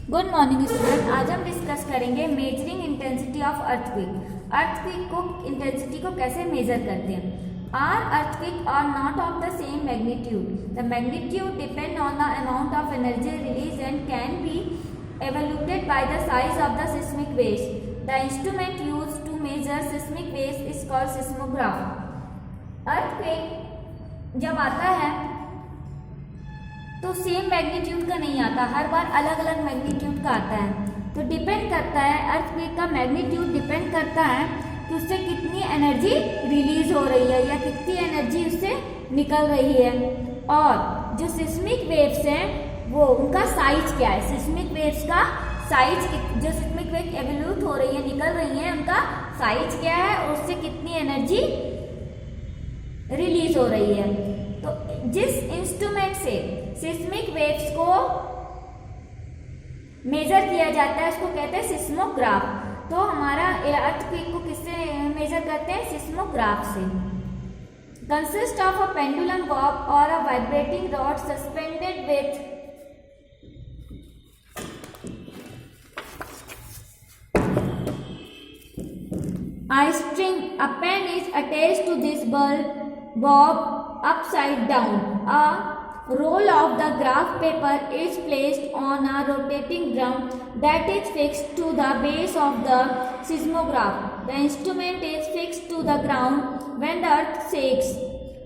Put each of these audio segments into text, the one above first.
Good morning student. आज हम discuss करेंगे measuring intensity of earthquake. Earthquake को इंटेंसिटी को कैसे मेजर करते हैं। Are earthquake are not of the same magnitude. The magnitude depend on the amount of energy release and can be evaluated by the size of the seismic waves. The instrument used to measure seismic waves is called seismograph. Earthquake जब आता है तो same magnitude का नहीं आता, हर बार अलग अलग magnitude का आता है। तो डिपेंड करता है, अर्थक्वेक का मैग्नीट्यूड डिपेंड करता है कि उससे कितनी एनर्जी रिलीज हो रही है या कितनी एनर्जी उससे निकल रही है। और जो सिस्मिक वेव्स हैं वो उनका साइज क्या है, सिस्मिक वेव्स का साइज, जो सिस्मिक वेव एवोल्यूट हो रही है, निकल रही है, उनका साइज क्या है और उससे कितनी एनर्जी रिलीज हो रही है। तो जिस इंस्ट्रूमेंट से सिस्मिक वेव्स को मेजर किया जाता है उसको कहते हैं सिस्मोग्राफ। तो हमारा अर्थक्वेक को किससे मेजर करते हैं, सिस्मोग्राफ से। Consist of a pendulum bob और a vibrating rod suspended with a string. A pen is attached to this bob upside down. A roll of the graph paper is placed on a rotating drum that is fixed to the base of the seismograph. The instrument is fixed to the ground when the earth shakes.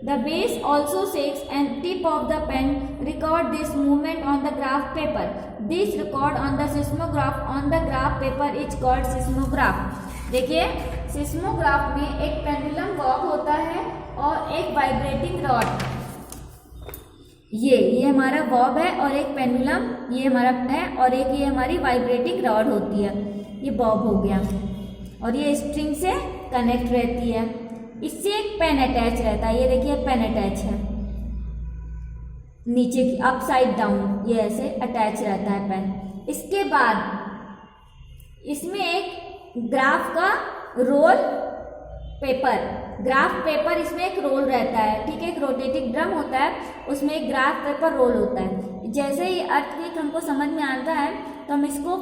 The base also shakes and tip of the pen record this movement on the graph paper. This record on the seismograph on the graph paper is called seismograph. देखिए, seismograph में एक pendulum Bob होता है और एक vibrating rod. ये हमारा Bob है और एक पेंडुलम ये हमारा है और एक ये हमारी वाइब्रेटिंग रॉड होती है। ये बॉब हो गया और ये स्ट्रिंग से कनेक्ट रहती है। इससे एक पेन अटैच रहता है। ये देखिए पेन अटैच है नीचे की अपसाइड डाउन, ये ऐसे अटैच रहता है पेन। इसके बाद इसमें एक ग्राफ का रोल पेपर, ग्राफ पेपर इसमें एक रोल रहता है, ठीक है। एक रोटेटिंग ड्रम होता है, उसमें एक ग्राफ पेपर रोल होता है। जैसे ही अर्थक्वेक हमको समझ में आता है तो हम इसको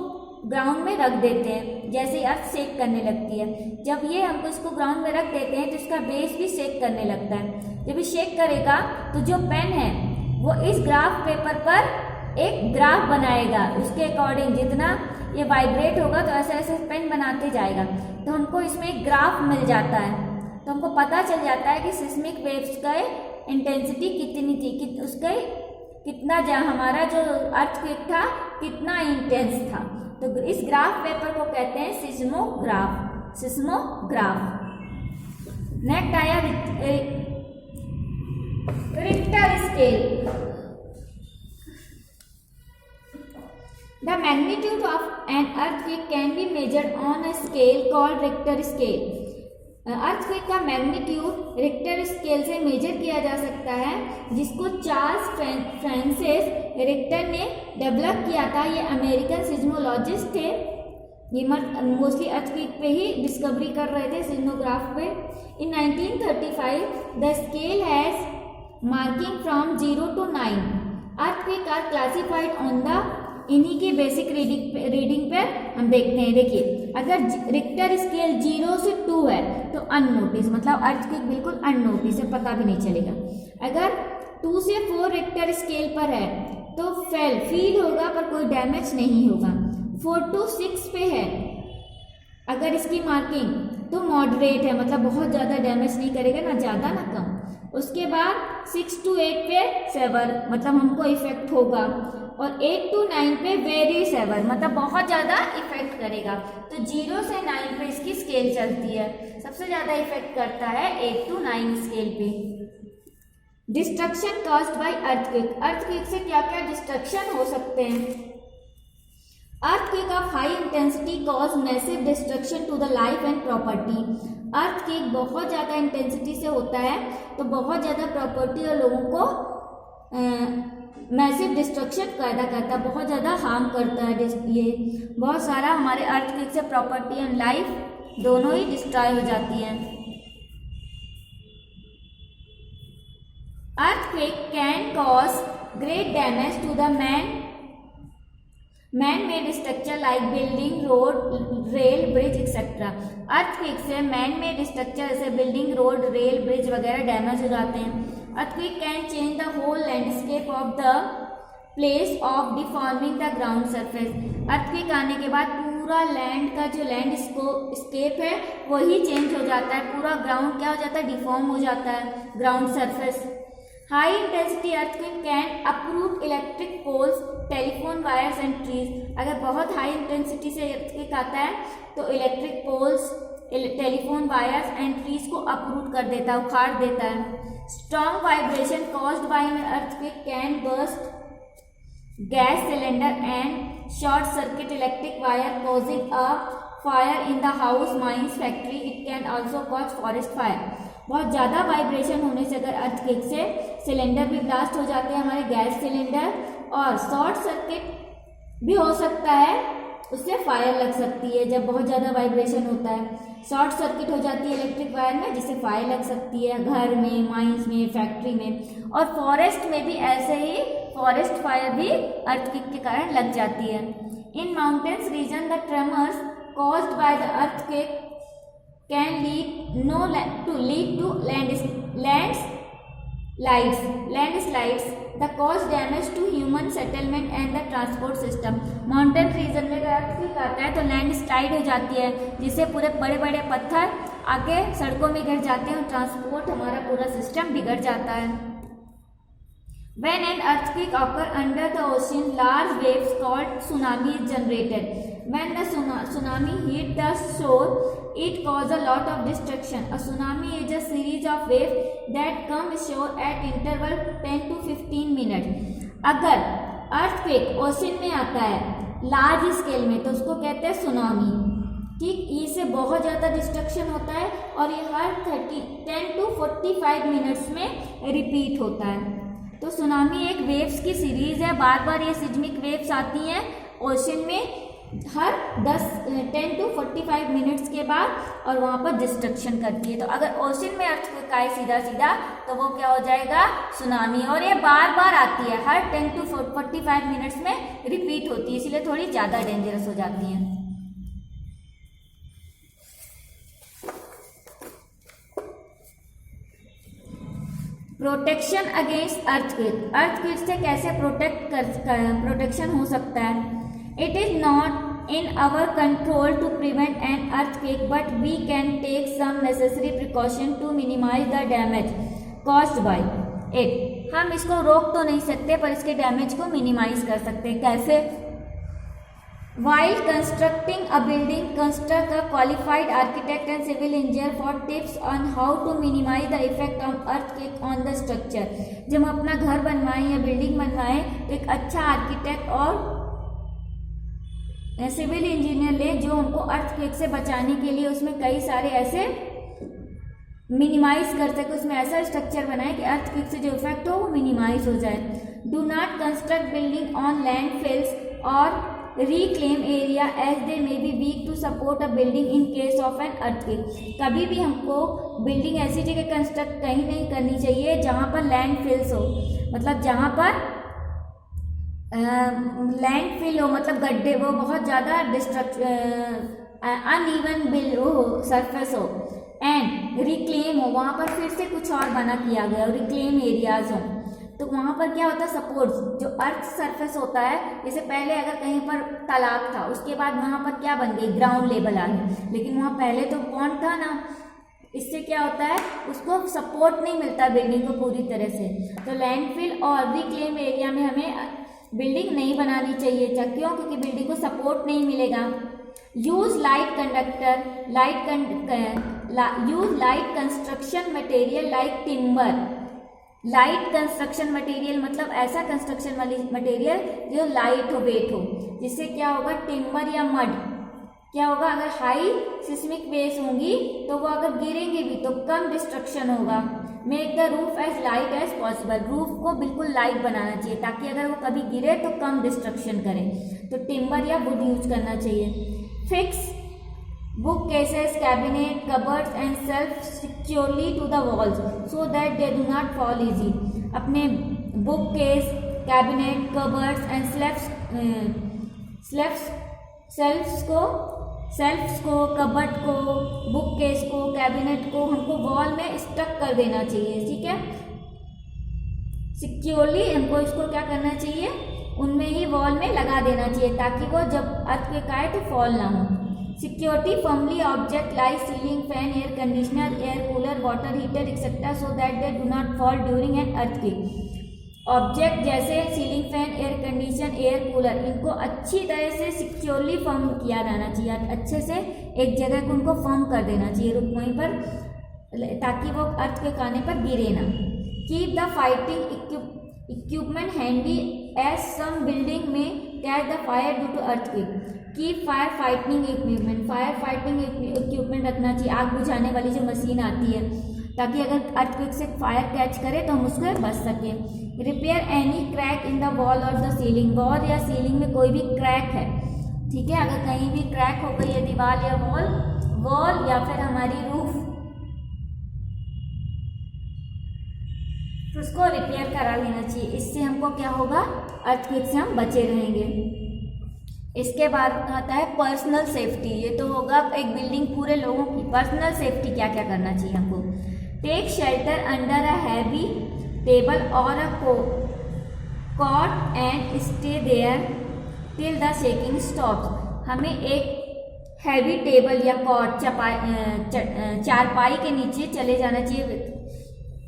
ग्राउंड में रख देते हैं। जैसे ही अर्थ शेक करने लगती है, जब ये हमको इसको ग्राउंड में रख देते हैं तो इसका बेस भी शेक करने लगता है। जब ये शेक करेगा तो जो पेन है वो इस ग्राफ पेपर पर एक ग्राफ बनाएगा। उसके अकॉर्डिंग जितना ये वाइब्रेट होगा तो ऐसे ऐसे पेन बनाते जाएगा, तो हमको इसमें एक ग्राफ मिल जाता है। तो हमको पता चल जाता है कि सिस्मिक वेव्स का इंटेंसिटी कितनी थी, उसका कितना हमारा जो अर्थक्वेक था कितना इंटेंस था। तो इस ग्राफ पेपर को कहते हैं सिस्मोग्राफ, सिस्मोग्राफ। नेक्स्ट आया Richter scale. The magnitude of an earthquake can be measured on a scale called Richter scale. Earthquake का मैग्नीट्यूड रिक्टर स्केल से मेजर किया जा सकता है, जिसको चार्ल्स फ्रांसिस रिक्टर ने डेवलप किया था। ये अमेरिकन सिज्मोलॉजिस्ट थे। ये मोस्टली अर्थक्वेक पे ही डिस्कवरी कर रहे थे, सिज्मोग्राफ पे। In 1935 the scale has marking from 0 to 9. Earthquake are classified on the, इन्हीं की बेसिक रीडिंग पे हम देखते हैं। देखिए, अगर रिक्टर स्केल 0 से 2 है तो अननोटिस, मतलब अर्थक्वेक बिल्कुल अननोटिस है, पता भी नहीं चलेगा। अगर 2 से 4 रिक्टर स्केल पर है तो फील होगा पर कोई डैमेज नहीं होगा। 4 to 6 पे है अगर इसकी मार्किंग तो मॉडरेट है, मतलब बहुत ज़्यादा डैमेज नहीं करेगा, ना ज़्यादा ना कम। उसके बाद 6 to 8 पे सेवर, मतलब हमको इफेक्ट होगा। और 8 to 9 पे वेरी सेवर, मतलब बहुत ज़्यादा इफेक्ट करेगा। तो 0 से 9 पे इसकी स्केल चलती है। सबसे ज़्यादा इफेक्ट करता है 8 to 9 स्केल पे। Destruction caused by earthquake. Earthquake से क्या क्या डिस्ट्रक्शन हो सकते हैं। Earthquake of high intensity cause massive destruction to the life and property. Earthquake बहुत ज़्यादा इंटेंसिटी से होता है तो बहुत ज़्यादा प्रॉपर्टी और लोगों को मैसिव डिस्ट्रक्शन पैदा करता है, बहुत ज़्यादा हार्म करता है। ये बहुत सारा हमारे अर्थक्वेक से प्रॉपर्टी एंड लाइफ दोनों ही डिस्ट्रॉय हो जाती हैं। Earthquake can cause great damage to the man man made structure like building, road, rail, bridge etcetera. Earthquake से मैन मेड स्ट्रक्चर जैसे बिल्डिंग, रोड, रेल, ब्रिज वगैरह डैमेज हो जाते हैं। Earthquake can change the whole landscape of the place of deforming the ground surface. Earthquake आने के बाद पूरा लैंड का जो लैंडस्केप है वही चेंज हो जाता है, पूरा ग्राउंड क्या हो जाता है, डिफॉर्म हो जाता है ground surface. High intensity earthquake can uproot electric poles, telephone wires and trees. अगर बहुत हाई इंटेंसिटी से अर्थक्वेक आता है तो electric poles, telephone wires and trees को अपरूट कर देता है, उखाड़ देता है। Strong vibration caused by an earthquake can burst gas cylinder and short circuit electric wire causing a fire in the house, mines, factory. It can also cause forest fire. बहुत ज़्यादा vibration होने से अगर अर्थक्वेक से cylinder भी blast हो जाते हैं, हमारे गैस सिलेंडर, और शॉर्ट सर्किट भी हो सकता है, उससे फायर लग सकती है जब बहुत ज़्यादा वाइब्रेशन होता है। शॉर्ट सर्किट हो जाती है इलेक्ट्रिक वायर में जिससे फायर लग सकती है घर में, माइंस में, फैक्ट्री में, और फॉरेस्ट में भी ऐसे ही फॉरेस्ट फायर भी अर्थक्वेक के कारण लग जाती है। In mountains region the tremors caused by the earthquake can lead to landslides the cause damage to human settlement and the transport system. Mountain region में अगर अर्थक्वेक आता है तो लैंडस्लाइड हो जाती है जिससे पूरे बड़े बड़े पत्थर आके सड़कों में गिर जाते हैं और ट्रांसपोर्ट हमारा पूरा सिस्टम बिगड़ जाता है। When an earthquake occurs under the ocean, large waves called tsunami is generated. When the tsunami hit the shore, it causes a lot of destruction. A tsunami is a series of waves that come ashore at interval 10 to 15 minutes. अगर earthquake ocean में आता है large scale में तो उसको कहते हैं tsunami. ठीक, इससे बहुत ज़्यादा डिस्ट्रक्शन होता है और ये हर 10 to 45 मिनट्स में रिपीट होता है। तो सुनामी एक वेव्स की सीरीज है, बार बार ये सिज्मिक वेव्स आती हैं ओशन में हर 10 to 45 मिनट्स के बाद और वहाँ पर डिस्ट्रक्शन करती है। तो अगर ओशन में अर्थक्वेक आए सीधा सीधा तो वो क्या हो जाएगा, सुनामी, और ये बार बार आती है, हर 10 to 45 मिनट्स में रिपीट होती है, इसलिए थोड़ी ज़्यादा डेंजरस हो जाती हैं। Protection against earthquake. अर्थक्वेक से कैसे प्रोटेक्शन हो सकता है। It is not in our control to prevent an earthquake but we can take some necessary precaution to minimise the damage caused by it. हम इसको रोक तो नहीं सकते पर इसके डैमेज को मिनिमाइज कर सकते हैं। कैसे? While constructing a building, consult a qualified architect and civil engineer for tips on how to minimize the effect of earthquake on the structure. जब हम अपना घर बनवाएं या बिल्डिंग बनवाएं तो एक अच्छा आर्किटेक्ट और सिविल इंजीनियर लें जो उनको अर्थक्वेक से बचाने के लिए उसमें कई सारे ऐसे मिनिमाइज कर सके, उसमें ऐसा स्ट्रक्चर बनाए कि अर्थक्वेक से जो इफेक्ट हो वो मिनिमाइज हो जाए। Do not construct building on landfills और reclaim area as they may be weak to support a building in case of an earthquake. कभी भी हमको बिल्डिंग ऐसी जगह कंस्ट्रक्ट कहीं नहीं करनी चाहिए जहाँ पर लैंडफिल्स हो, मतलब जहाँ पर लैंडफिल हो, मतलब गड्ढे, वो बहुत ज़्यादा अनइवन बिल हो, सरफेस हो, एंड रिक्लेम हो, वहाँ पर फिर से कुछ और बना किया गया हो, रिक्लेम एरियाज हो, तो वहाँ पर क्या होता है, सपोर्ट जो अर्थ सरफेस होता है, जैसे पहले अगर कहीं पर तालाब था उसके बाद वहाँ पर क्या बन गई, ग्राउंड लेवल आ गई, लेकिन वहाँ पहले तो पॉन्ड था ना, इससे क्या होता है उसको सपोर्ट नहीं मिलता बिल्डिंग को पूरी तरह से। तो लैंडफिल और रिक्लेम एरिया में हमें बिल्डिंग नहीं बनानी चाहिए। क्यों? क्योंकि बिल्डिंग को सपोर्ट नहीं मिलेगा। Use light conductor, use light construction material like timber. Light construction material मतलब ऐसा कंस्ट्रक्शन मटेरियल जो लाइट हो, वेट हो, जिससे क्या होगा, टिम्बर या मड क्या होगा, अगर हाई सिस्मिक वेव्स होंगी तो वो अगर गिरेंगे भी तो कम डिस्ट्रक्शन होगा। Make the roof as light as possible, roof को बिल्कुल लाइट बनाना चाहिए ताकि अगर वो कभी गिरे तो कम डिस्ट्रक्शन करे, तो टिम्बर या वुड यूज करना चाहिए। Fix book cases, cabinet, cupboards and shelves securely to the walls so that they do not fall easy. अपने book case, cabinet, cupboards and shelves सेल्फ्स को, कबर्ड को, बुक केस को, cabinet को हमको wall में stuck कर देना चाहिए, ठीक है। सिक्योरली हमको इसको क्या करना चाहिए, उनमें ही वॉल में लगा देना चाहिए ताकि वो जब अर्थक्वेक आए तो फॉल ना हो। Security firmly object like ceiling fan, air conditioner, air cooler, water heater etcetera so that they do not fall during an earthquake. Object जैसे ceiling fan, air condition, air cooler, इनको अच्छी तरह से securely firm किया जाना चाहिए, अच्छे से एक जगह को उनको फर्म कर देना चाहिए वहीं पर, ताकि वो अर्थक्वेक आने पर गिरे ना। Keep the fighting equipment handy as some building में catch the fire due to earthquake. Keep fire fighting equipment रखना चाहिए, आग बुझाने वाली जो मशीन आती है, ताकि अगर अर्थक्वेक से फायर कैच करे तो हम उससे बच सकें। Repair any crack in the wall और द सीलिंग, वॉल या सीलिंग में कोई भी क्रैक है, ठीक है, अगर कहीं भी क्रैक हो गई है दीवार या वॉल या फिर हमारी रूफ, तो उसको रिपेयर करा लेना चाहिए। इससे हमको क्या होगा, अर्थक्वेक से हम बचे रहेंगे। इसके बाद आता है पर्सनल सेफ्टी। ये तो होगा एक बिल्डिंग पूरे लोगों की। पर्सनल सेफ्टी क्या क्या करना चाहिए हमको, take shelter under a heavy table और a cot and stay there till the shaking stops. हमें एक हैवी टेबल या कॉट चारपाई के नीचे चले जाना चाहिए,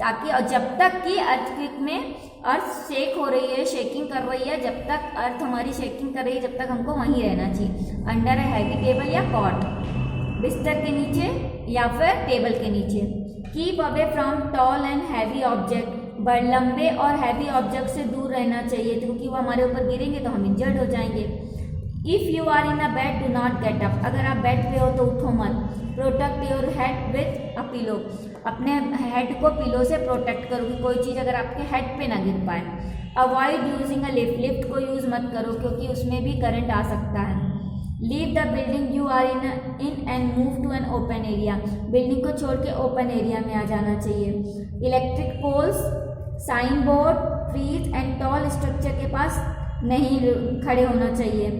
ताकि और जब तक कि अर्थक्वेक में अर्थ शेक हो रही है, शेकिंग कर रही है, जब तक अर्थ हमारी शेकिंग कर रही है, जब तक हमको वहीं रहना चाहिए, अंडर है हैवी टेबल या कॉट, बिस्तर के नीचे या फिर टेबल के नीचे। Keep away from tall and heavy object, लंबे और हैवी ऑब्जेक्ट से दूर रहना चाहिए, क्योंकि वो हमारे ऊपर गिरेंगे तो हम इंजर्ड हो जाएंगे। If you are in a bed do not get up, अगर आप बेड पे हो तो उठो मत। Protect your head with a pillow, अपने हेड को पिलो से प्रोटेक्ट करो कि कोई चीज़ अगर आपके हेड पे ना गिर पाए। Avoid using a lift, lift को यूज़ मत करो क्योंकि उसमें भी करंट आ सकता है। Leave the building you are in and move to an open area, building को छोड़ के ओपन एरिया में आ जाना चाहिए। Electric poles, sign board, trees and tall structure के पास नहीं खड़े होना चाहिए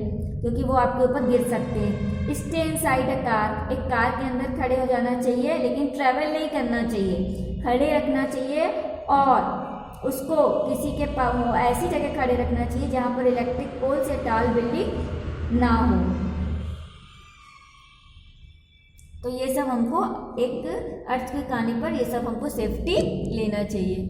क्योंकि वो आपके ऊपर गिर सकते हैं। स्टे इनसाइड अ कार, एक कार के अंदर खड़े हो जाना चाहिए, लेकिन ट्रैवल नहीं करना चाहिए, खड़े रखना चाहिए और उसको किसी के ऐसी जगह खड़े रखना चाहिए जहाँ पर इलेक्ट्रिक पोल्स या टॉल बिल्डिंग ना हो। तो ये सब हमको एक अर्थक्वेक आने पर ये सब हमको सेफ्टी लेना चाहिए।